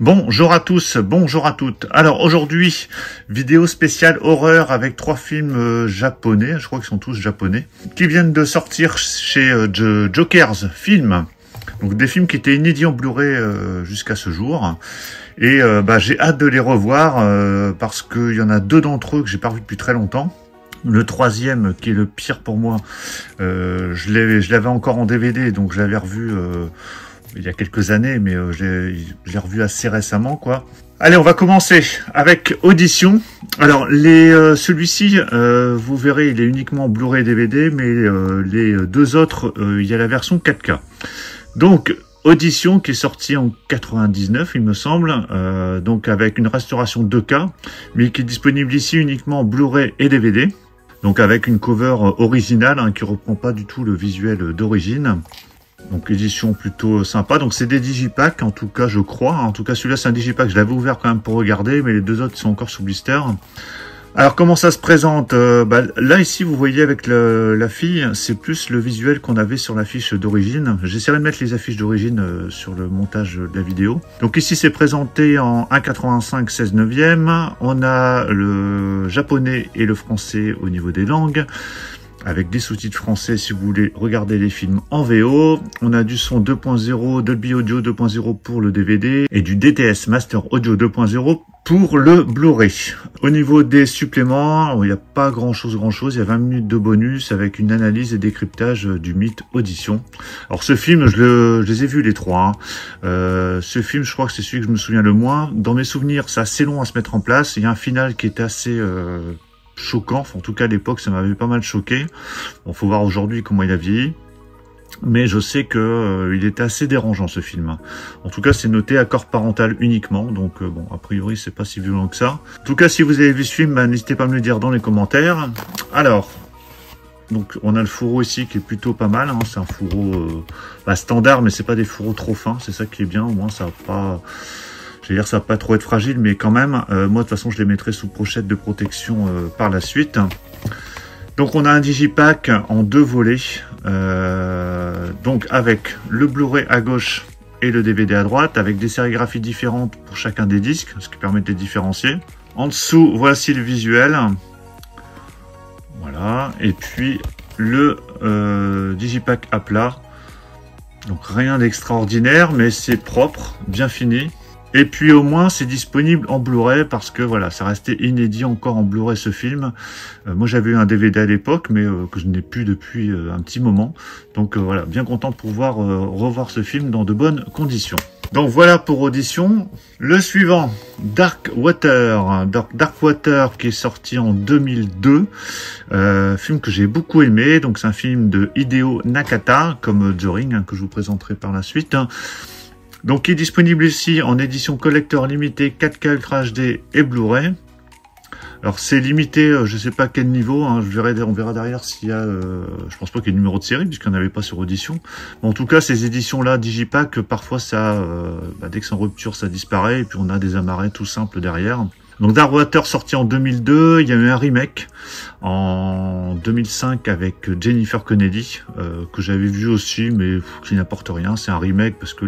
Bonjour à tous, bonjour à toutes. Alors aujourd'hui, vidéo spéciale horreur avec 3 films japonais, je crois qu'ils sont tous japonais, qui viennent de sortir chez Jokers Film. Donc des films qui étaient inédits en Blu-ray jusqu'à ce jour. Et j'ai hâte de les revoir parce qu'il y en a 2 d'entre eux que j'ai pas vu depuis très longtemps. Le troisième, qui est le pire pour moi, je l'avais encore en DVD, donc je l'avais revu il y a quelques années, mais je l'ai revu assez récemment, quoi. Allez, on va commencer avec Audition. Alors, celui-ci, vous verrez, il est uniquement Blu-ray et DVD, mais les 2 autres, il y a la version 4K. Donc, Audition, qui est sorti en 99, il me semble, donc avec une restauration 2K, mais qui est disponible ici uniquement en Blu-ray et DVD. Donc avec une cover originale, qui reprend pas du tout le visuel d'origine. Donc édition plutôt sympa. Donc c'est des digipacks, en tout cas je crois. En tout cas celui-là c'est un digipack, je l'avais ouvert quand même pour regarder, mais les 2 autres sont encore sous blister. Alors comment ça se présente? Là ici vous voyez avec la fille, c'est plus le visuel qu'on avait sur l'affiche d'origine. J'essaierai de mettre les affiches d'origine sur le montage de la vidéo. Donc ici c'est présenté en 1,85 16/9. On a le japonais et le français au niveau des langues, avec des sous-titres français si vous voulez regarder les films en VO. On a du son 2.0, Dolby Audio 2.0 pour le DVD et du DTS Master Audio 2.0 pour le Blu-ray. Au niveau des suppléments, il n'y a pas grand-chose. Il y a 20 minutes de bonus avec une analyse et décryptage du mythe Audition. Alors ce film, je les ai vus les 3. Ce film, je crois que c'est celui que je me souviens le moins. Dans mes souvenirs, c'est assez long à se mettre en place. Il y a un final qui est assez choquant, enfin, en tout cas à l'époque ça m'avait pas mal choqué. Bon, faut voir aujourd'hui comment il a vieilli, mais je sais que il était assez dérangeant ce film. En tout cas c'est noté accord parental uniquement, donc bon a priori c'est pas si violent que ça. En tout cas si vous avez vu ce film, n'hésitez pas à me le dire dans les commentaires. Alors donc on a le fourreau ici qui est plutôt pas mal, c'est un fourreau standard, mais c'est pas des fourreaux trop fins, c'est ça qui est bien, au moins ça va pas... Je vais dire, ça va pas trop être fragile, mais quand même, moi de toute façon, je les mettrai sous pochette de protection par la suite. Donc on a un digipack en 2 volets, donc avec le Blu-ray à gauche et le DVD à droite, avec des sérigraphies différentes pour chacun des disques, ce qui permet de les différencier. En dessous, voici le visuel. Voilà, et puis le digipack à plat. Donc rien d'extraordinaire, mais c'est propre, bien fini. Et puis au moins c'est disponible en Blu-ray parce que voilà, ça restait inédit encore en Blu-ray ce film. Moi j'avais eu un DVD à l'époque, mais que je n'ai plus depuis un petit moment. Donc voilà, bien content de pouvoir revoir ce film dans de bonnes conditions. Donc voilà pour Audition. Le suivant, Dark Water. Dark Water qui est sorti en 2002. Film que j'ai beaucoup aimé. Donc c'est un film de Hideo Nakata, comme The Ring, que je vous présenterai par la suite. Donc, il est disponible ici en édition collector limitée 4K Ultra HD et Blu-ray. Alors, c'est limité, je sais pas à quel niveau, on verra derrière s'il y a, je pense pas qu'il y ait de numéro de série, puisqu'il n'y en avait pas sur Audition. Mais en tout cas, ces éditions-là, Digipack, parfois, ça, dès que c'est en rupture, ça disparaît, et puis on a des amarrets tout simples derrière. Donc Dark Water sorti en 2002, il y a eu un remake en 2005 avec Jennifer Connelly, que j'avais vu aussi, mais qui n'apporte rien. C'est un remake parce que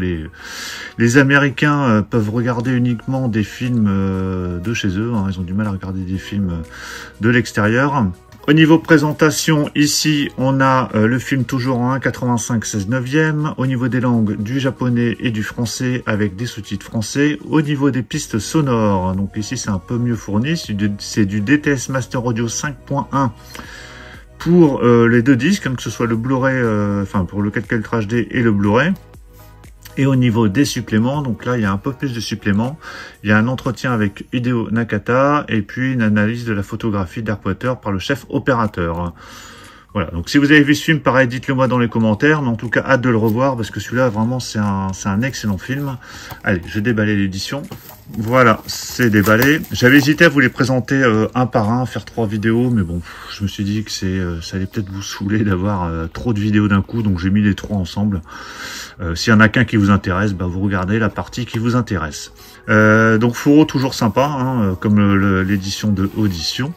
les Américains peuvent regarder uniquement des films de chez eux, ils ont du mal à regarder des films de l'extérieur. Au niveau présentation, ici, on a le film toujours en 1,85 16/9. Au niveau des langues, du japonais et du français avec des sous-titres français. Au niveau des pistes sonores, donc ici c'est un peu mieux fourni. C'est du DTS Master Audio 5.1 pour les 2 disques, que ce soit le Blu-ray, pour le 4K Ultra HD et le Blu-ray. Et au niveau des suppléments, donc là il y a un peu plus de suppléments. Il y a un entretien avec Hideo Nakata et puis une analyse de la photographie Darkwater par le chef opérateur. Voilà, donc si vous avez vu ce film, pareil, dites-le moi dans les commentaires, mais en tout cas hâte de le revoir parce que celui-là vraiment c'est un excellent film. Allez, je vais déballer l'édition. Voilà, c'est déballé. J'avais hésité à vous les présenter un par un, faire 3 vidéos, mais bon, je me suis dit que ça allait peut-être vous saouler d'avoir trop de vidéos d'un coup, donc j'ai mis les 3 ensemble. S'il y en a qu'un qui vous intéresse, vous regardez la partie qui vous intéresse. Donc fourreau toujours sympa, comme l'édition de Audition.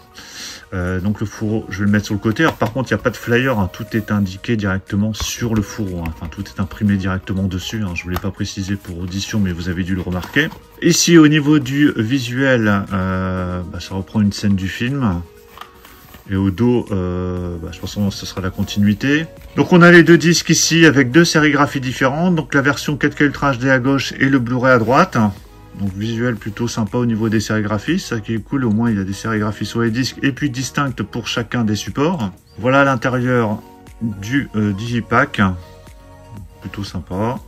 Donc le fourreau, je vais le mettre sur le côté. Alors par contre, il n'y a pas de flyer, hein. Tout est indiqué directement sur le fourreau, hein. Enfin, tout est imprimé directement dessus, hein. Je ne voulais pas préciser pour audition, mais vous avez dû le remarquer. Ici, au niveau du visuel, ça reprend une scène du film. Et au dos, je pense que ce sera la continuité. Donc on a les deux disques ici avec deux sérigraphies différentes. Donc la version 4K Ultra HD à gauche et le Blu-ray à droite. Donc visuel plutôt sympa au niveau des sérigraphies, ça qui est cool, au moins il y a des sérigraphies sur les disques et puis distinctes pour chacun des supports. Voilà l'intérieur du Digipack, plutôt sympa.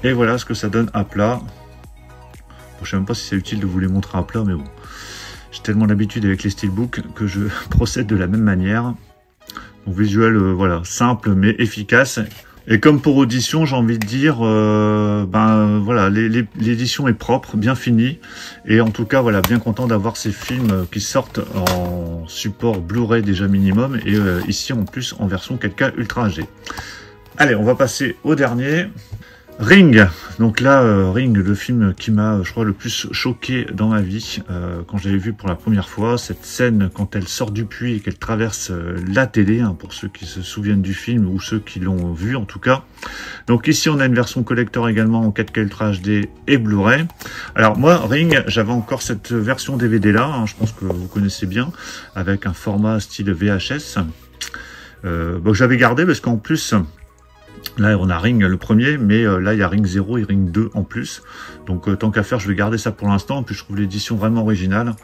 Et voilà ce que ça donne à plat. Bon, je sais même pas si c'est utile de vous les montrer à plat, mais bon. J'ai tellement l'habitude avec les steelbooks que je procède de la même manière. Donc visuel, voilà, simple mais efficace. Et comme pour audition, j'ai envie de dire, voilà, l'édition est propre, bien finie. Et en tout cas, voilà, bien content d'avoir ces films qui sortent en support Blu-ray déjà minimum. Et ici, en plus, en version 4K Ultra HD. Allez, on va passer au dernier. Ring. Donc là, Ring, le film qui m'a, je crois, le plus choqué dans ma vie, quand je l'avais vu pour la première fois, cette scène quand elle sort du puits et qu'elle traverse la télé, hein, pour ceux qui se souviennent du film ou ceux qui l'ont vu en tout cas. Donc ici, on a une version collector également en 4K Ultra HD et Blu-ray. Alors moi, Ring, j'avais encore cette version DVD là, hein, je pense que vous connaissez bien, avec un format style VHS. J'avais gardé parce qu'en plus... Là, on a Ring le premier, mais là, il y a Ring 0 et Ring 2 en plus. Donc, tant qu'à faire, je vais garder ça pour l'instant. En plus, je trouve l'édition vraiment originale.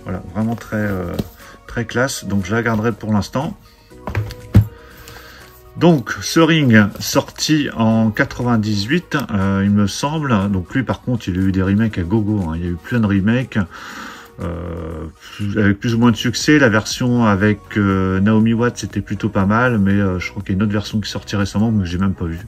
Voilà, vraiment très classe. Donc, je la garderai pour l'instant. Donc, ce Ring, sorti en 98, il me semble. Donc, lui, par contre, il a eu des remakes à gogo, hein. Il y a eu plein de remakes. Avec plus ou moins de succès. La version avec Naomi Watts c'était plutôt pas mal, mais je crois qu'il y a une autre version qui sortit récemment mais que j'ai même pas vu.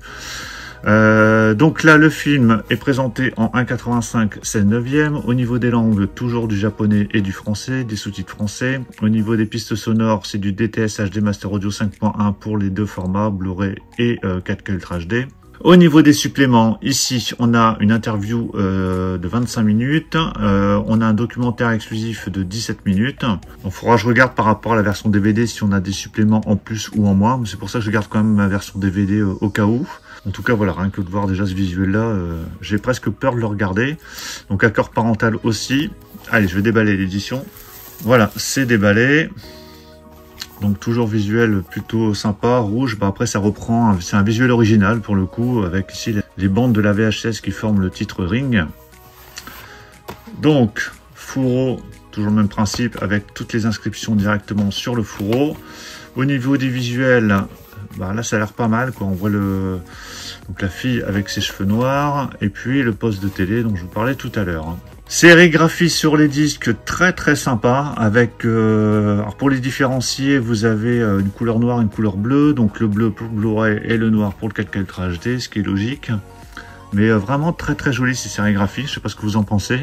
Donc là le film est présenté en 1,85, c'est 9e. Au niveau des langues, toujours du japonais et du français, des sous-titres français. Au niveau des pistes sonores, c'est du DTS HD Master Audio 5.1 pour les deux formats, Blu-ray et 4K Ultra HD. Au niveau des suppléments, ici, on a une interview de 25 minutes. On a un documentaire exclusif de 17 minutes. Donc, il faudra que je regarde par rapport à la version DVD si on a des suppléments en plus ou en moins. C'est pour ça que je garde quand même ma version DVD au cas où. En tout cas, voilà, rien que de voir déjà ce visuel-là, j'ai presque peur de le regarder. Donc, accord parental aussi. Allez, je vais déballer l'édition. Voilà, c'est déballé. Donc toujours visuel plutôt sympa, rouge. Après ça reprend, c'est un visuel original pour le coup, avec ici les bandes de la VHS qui forment le titre Ring. Donc fourreau, toujours le même principe, avec toutes les inscriptions directement sur le fourreau. Au niveau des visuels, là ça a l'air pas mal, quoi. On voit donc la fille avec ses cheveux noirs, et puis le poste de télé dont je vous parlais tout à l'heure. Sérigraphie sur les disques très sympa, avec alors pour les différencier, vous avez une couleur noire, une couleur bleue, donc le bleu pour le Blu-ray et le noir pour le 4K Ultra HD, ce qui est logique. Mais vraiment très joli ces sérigraphies, je sais pas ce que vous en pensez.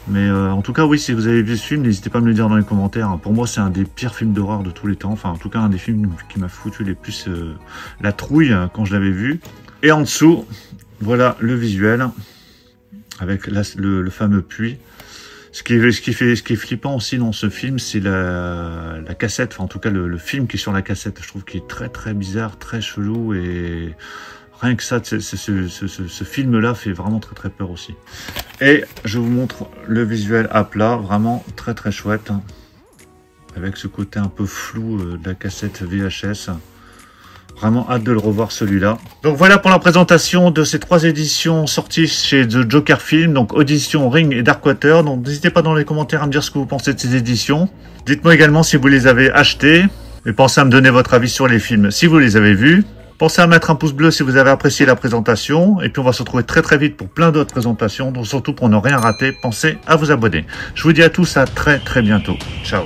Mais en tout cas oui, si vous avez vu ce film, n'hésitez pas à me le dire dans les commentaires. Pour moi c'est un des pires films d'horreur de tous les temps, enfin en tout cas un des films qui m'a foutu les plus la trouille quand je l'avais vu. Et en dessous, voilà le visuel. Avec le fameux puits. Ce qui est flippant aussi dans ce film, c'est la cassette, enfin en tout cas le film qui est sur la cassette. Je trouve qu'il est très bizarre, très chelou, et rien que ça, ce film-là fait vraiment très peur aussi. Et je vous montre le visuel à plat, vraiment très chouette, hein, avec ce côté un peu flou de la cassette VHS. Vraiment hâte de le revoir celui-là. Donc voilà pour la présentation de ces 3 éditions sorties chez The Joker Film. Donc audition Ring et Darkwater. Donc n'hésitez pas dans les commentaires à me dire ce que vous pensez de ces éditions. Dites-moi également si vous les avez achetées. Et pensez à me donner votre avis sur les films si vous les avez vus. Pensez à mettre un pouce bleu si vous avez apprécié la présentation. Et puis on va se retrouver très vite pour plein d'autres présentations. Donc surtout pour ne rien rater, pensez à vous abonner. Je vous dis à tous à très bientôt. Ciao.